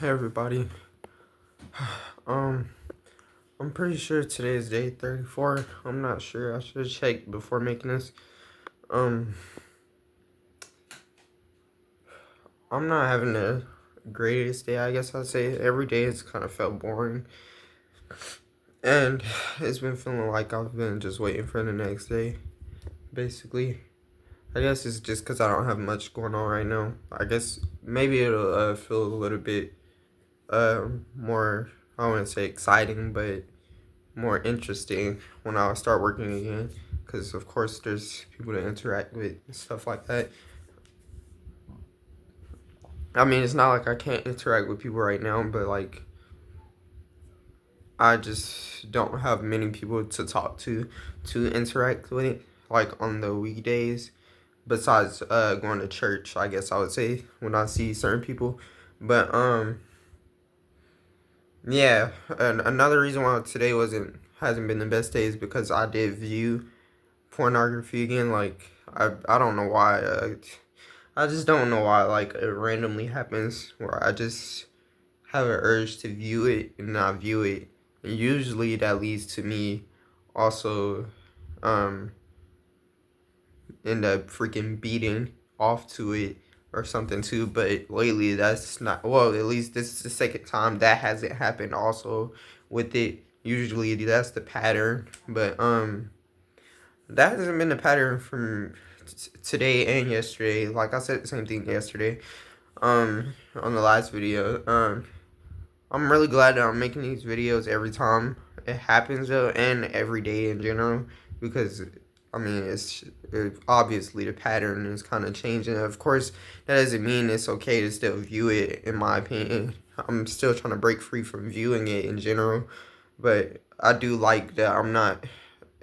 Hey everybody. Um, I'm pretty sure today is day 34. I'm not sure. I should have checked before making this. Um, I'm not having the greatest day, I guess I'd say. Every day has kind of felt boring. And it's been feeling like I've been just waiting for the next day, basically. I guess it's just because I don't have much going on right now. I guess maybe it'll feel a little bit more, I wouldn't say exciting, but more interesting when I start working again, because of course there's people to interact with and stuff like that. I mean, it's not like I can't interact with people right now, but like I just don't have many people to talk to interact with, like on the weekdays. Besides going to church, I guess I would say, when I see certain people. But yeah, and another reason why today hasn't been the best day is because I did view pornography again. Like I don't know why. I just don't know why. Like it randomly happens where I just have an urge to view it and not view it. And usually that leads to me also um end up freaking beating off to it or something too. But lately that's not, well, at least this is the second time that hasn't happened also with it. Usually that's the pattern. But that hasn't been the pattern from today and yesterday. Like I said the same thing yesterday on the last video. I'm really glad that I'm making these videos every time it happens though, and every day in general, because I mean it obviously the pattern is kind of changing. Of course, that doesn't mean it's okay to still view it. In my opinion, I'm still trying to break free from viewing it in general, but I do like that I'm not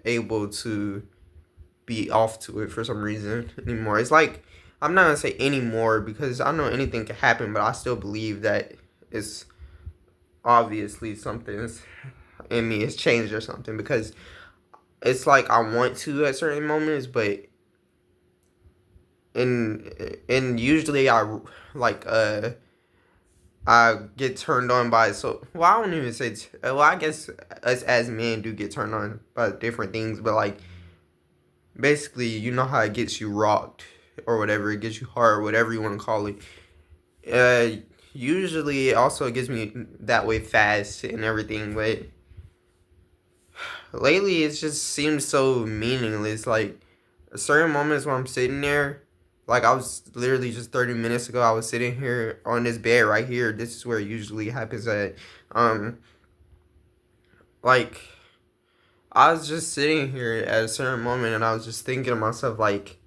able to be off to it for some reason anymore. It's like, I'm not gonna say anymore because I know anything can happen, but I still believe that it's obviously something's in me has changed or something, because it's like I want to at certain moments, but and usually like I get turned on by, so well, I don't even say well, I guess us as men do get turned on by different things, but like basically, you know how it gets you rocked or whatever, it gets you hard, whatever you want to call it. Usually it also gets me that way fast and everything, but lately it just seems so meaningless. Like certain moments when I'm sitting there, like I was literally just 30 minutes ago, I was sitting here on this bed right here. This is where it usually happens at. Um, like I was just sitting here at a certain moment and I was just thinking to myself, like,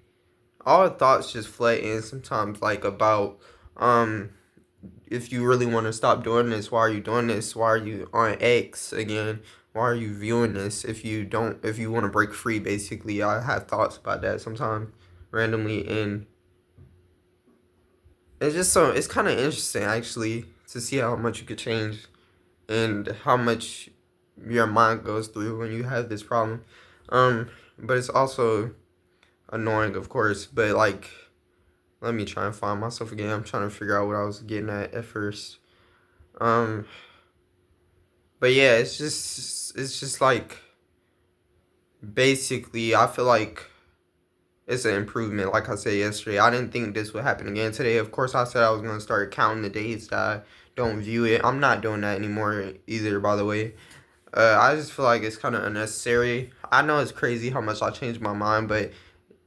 all the thoughts just flood in sometimes, like about um if you really want to stop doing this, why are you doing this? Why are you on X again? Why are you viewing this? If you want to break free, basically, I have thoughts about that sometimes randomly, and it's kind of interesting actually to see how much you could change and how much your mind goes through when you have this problem. Um, but it's also annoying, of course. But like, let me try and find myself again. I'm trying to figure out what I was getting at first. Um, but yeah, it's just like basically I feel like it's an improvement. Like I said yesterday, I didn't think this would happen again today. Of course, I said I was gonna start counting the days that I don't view it. I'm not doing that anymore either, by the way. I just feel like it's kind of unnecessary. I know it's crazy how much I changed my mind, but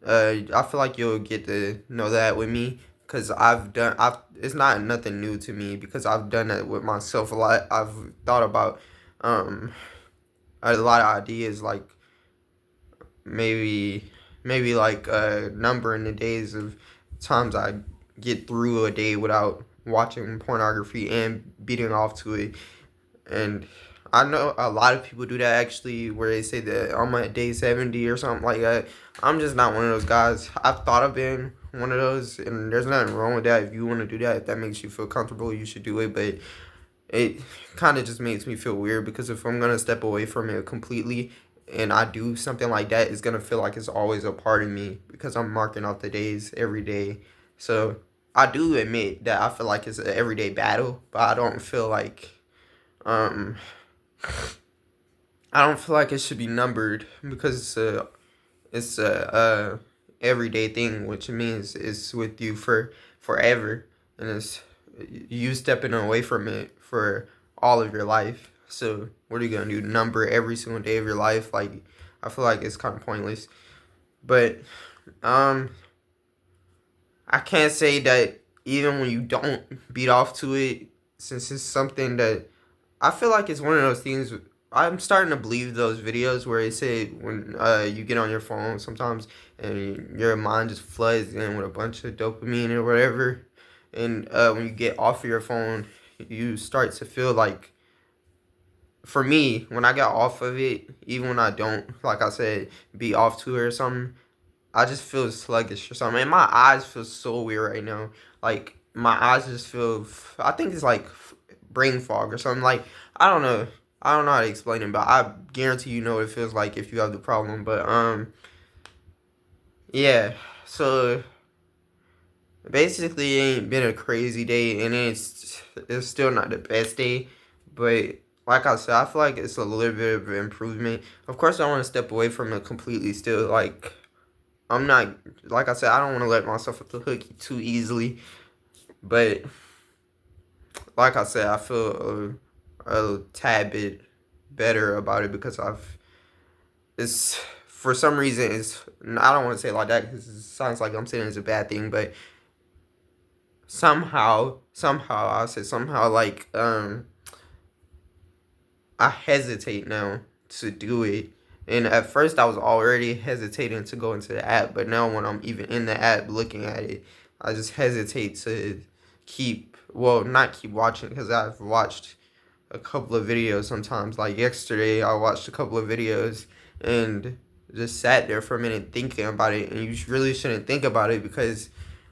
I feel like you'll get to know that with me, because I've it's not nothing new to me because I've done it with myself a lot. I've thought about um a lot of ideas, like maybe like a number in the days of times I get through a day without watching pornography and beating off to it. And I know a lot of people do that actually, where they say that I'm at day 70 or something like that. I'm just not one of those guys. I've thought of being one of those, and there's nothing wrong with that. If you want to do that, if that makes you feel comfortable, you should do it. But it kind of just makes me feel weird, because if I'm gonna step away from it completely and I do something like that, it's gonna feel like it's always a part of me because I'm marking off the days every day. So I do admit that I feel like it's an everyday battle, but um I don't feel like it should be numbered because it's a everyday thing, which means it's with you for forever, and it's you stepping away from it for all of your life. So what are you gonna do? Number every single day of your life? Like, I feel like it's kind of pointless. But um, I can't say that even when you don't beat off to it, since it's something that I feel like it's one of those things. I'm starting to believe those videos where they say when you get on your phone sometimes and your mind just floods in with a bunch of dopamine or whatever, and when you get off of your phone, you start to feel like. For me, when I got off of it, even when I don't, like I said, be off to it or something, I just feel sluggish or something. And my eyes feel so weird right now. Like my eyes just feel. I think it's like brain fog or something. Like I don't know. I don't know how to explain it, but I guarantee you know what it feels like if you have the problem. But yeah. So basically, it ain't been a crazy day, and it's still not the best day, but. Like I said, I feel like it's a little bit of an improvement. Of course, I want to step away from it completely. Still, like I'm not, like I said, I don't want to let myself off the hook too easily. But like I said, I feel a tad bit better about it because it's, for some reason, I don't want to say it like that because it sounds like I'm saying it's a bad thing, but I said somehow, like, I hesitate now to do it. And at first, I was already hesitating to go into the app, but now when I'm even in the app looking at it, I just hesitate to not keep watching because I've watched a couple of videos sometimes. Like yesterday, I watched a couple of videos and just sat there for a minute thinking about it. And you really shouldn't think about it because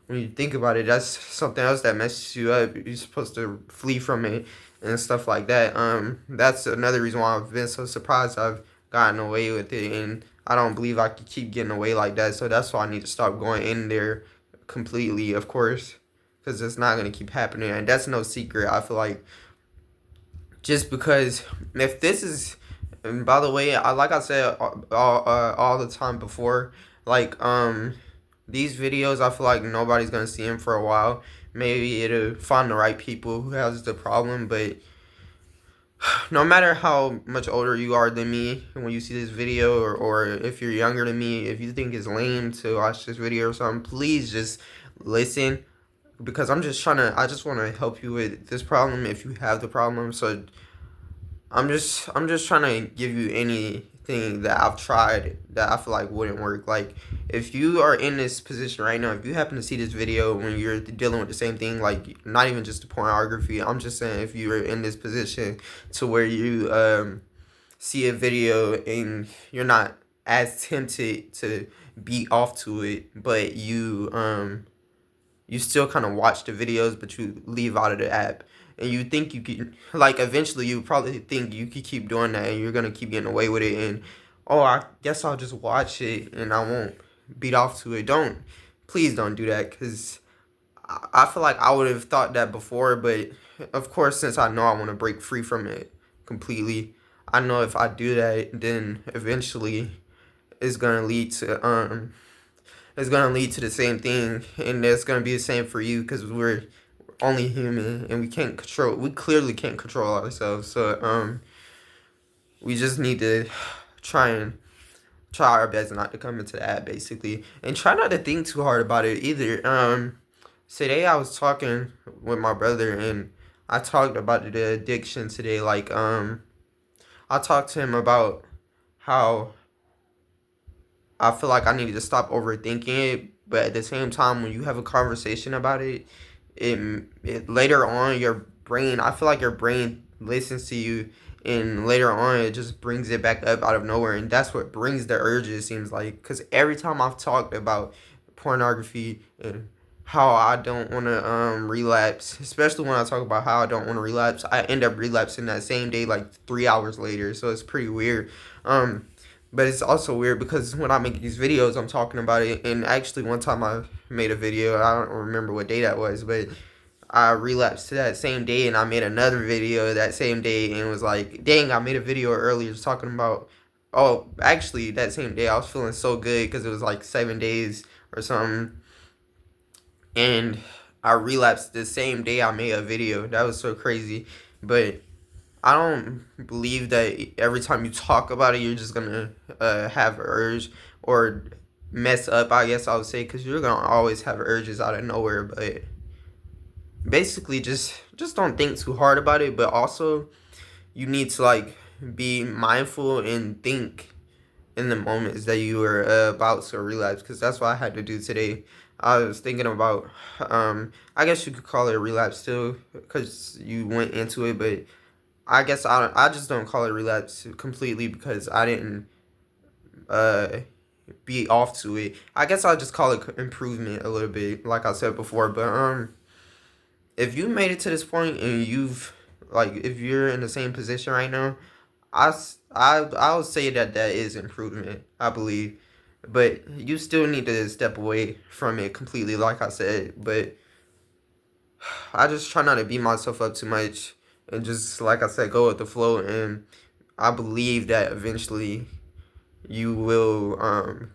when you think about it, that's something else that messes you up. You're supposed to flee from it and stuff like that. That's another reason why I've been so surprised I've gotten away with it, and I don't believe I could keep getting away like that. So that's why I need to stop going in there completely, of course, because it's not gonna keep happening, and that's no secret. I feel like just because if this is, and by the way, like I said all the time before, like these videos, I feel like nobody's gonna see them for a while. Maybe it'll find the right people who has the problem, but no matter how much older you are than me, when you see this video, or if you're younger than me, if you think it's lame to watch this video or something, please just listen because I just want to help you with this problem if you have the problem. So I'm just trying to give you anything that I've tried that I feel like wouldn't work. Like if you are in this position right now, if you happen to see this video when you're dealing with the same thing, like not even just the pornography, I'm just saying if you're in this position to where you see a video and you're not as tempted to be off to it, but you still kind of watch the videos, but you leave out of the app. And you think you could, like, eventually you probably think you could keep doing that and you're going to keep getting away with it. And, oh, I guess I'll just watch it and I won't beat off to it. Please don't do that because I feel like I would have thought that before. But, of course, since I know I want to break free from it completely, I know if I do that, then eventually it's going to lead to, the same thing, and it's gonna be the same for you because we're only human and we clearly can't control ourselves. So we just need to try and try our best not to come into the app basically, and try not to think too hard about it either. Today I was talking with my brother and I talked about the addiction today. Like I talked to him about how I feel like I needed to stop overthinking it, but at the same time, when you have a conversation about it, it later on your brain, I feel like your brain listens to you, and later on it just brings it back up out of nowhere, and that's what brings the urge. It seems like because every time I've talked about pornography and how I don't want to relapse, especially when I talk about how I don't want to relapse, I end up relapsing that same day, like 3 hours later. So it's pretty weird. Um, But it's also weird because when I make these videos, I'm talking about it. And actually, one time I made a video. I don't remember what day that was, but I relapsed to that same day, and I made another video that same day, and was like, dang, I made a video earlier just talking about. Oh, actually, that same day I was feeling so good because it was like 7 days or something, and I relapsed the same day I made a video. That was so crazy, but I don't believe that every time you talk about it, you're just gonna have an urge or mess up. I guess I would say because you're gonna always have urges out of nowhere. But basically, just don't think too hard about it. But also, you need to like be mindful and think in the moments that you were about to relapse. Because that's what I had to do today. I was thinking about, I guess you could call it a relapse too, because you went into it, but I guess I just don't call it relapse completely because I didn't uh be off to it. I guess I'll just call it improvement a little bit, like I said before. But if you made it to this point and you've like if you're in the same position right now, I would say that that is improvement. I believe, but you still need to step away from it completely, like I said. But I just try not to beat myself up too much and just like I said, go with the flow. And I believe that eventually you will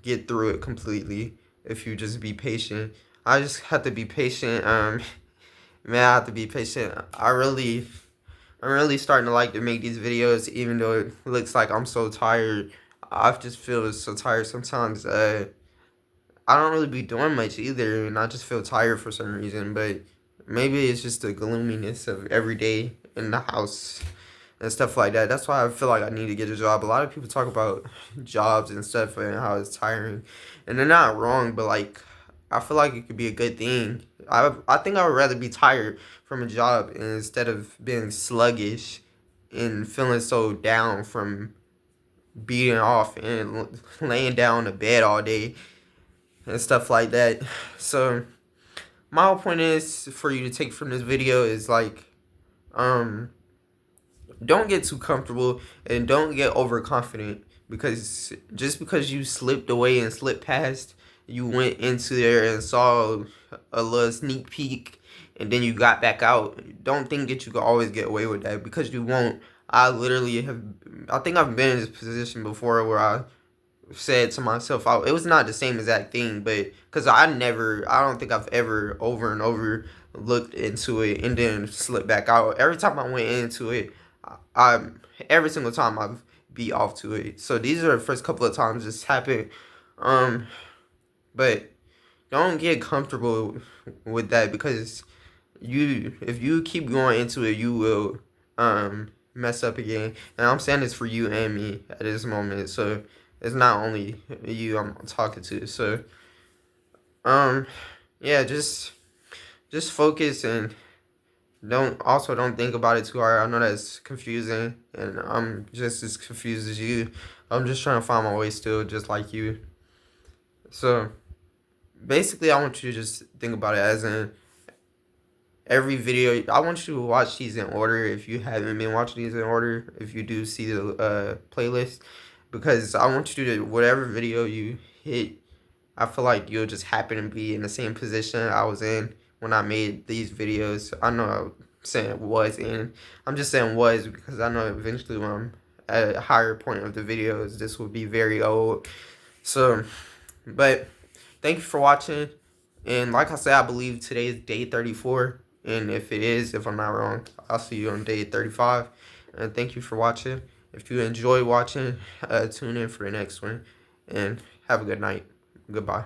get through it completely if you just be patient. I just have to be patient. Man, I have to be patient. I'm really starting to like to make these videos, even though it looks like I'm so tired. I just feel so tired sometimes. I don't really be doing much either, and I just feel tired for some reason. But maybe it's just the gloominess of every day in the house and stuff like that. That's why I feel like I need to get a job. A lot of people talk about jobs and stuff and how it's tiring, and they're not wrong. But like, I feel like it could be a good thing. I think I would rather be tired from a job instead of being sluggish and feeling so down from beating off and laying down in the bed all day and stuff like that. So my whole point is for you to take from this video is like, um, don't get too comfortable and don't get overconfident because just because you slipped away and slipped past, you went into there and saw a little sneak peek and then you got back out. Don't think that you can always get away with that because you won't. I think I've been in this position before where I said to myself, it was not the same exact thing, but because I don't think I've ever over and over looked into it and then slipped back out. Every time I went into it, I every single time I've be off to it. So these are the first couple of times this happened. Um, but don't get comfortable with that because if you keep going into it, you will mess up again. And I'm saying this for you and me at this moment. So it's not only you I'm talking to. So yeah, just focus and don't think about it too hard. I know that's confusing and I'm just as confused as you. I'm just trying to find my way still, just like you. So basically I want you to just think about it as in every video. I want you to watch these in order if you haven't been watching these in order, if you do see the playlist, because I want you to, whatever video you hit, I feel like you'll just happen to be in the same position I was in when I made these videos. I know I'm saying was in. I'm just saying was because I know eventually when I'm at a higher point of the videos, this will be very old. So, but thank you for watching. And like I said, I believe today is day 34. And if I'm not wrong, I'll see you on day 35. And thank you for watching. If you enjoy watching, tune in for the next one. And have a good night. Goodbye.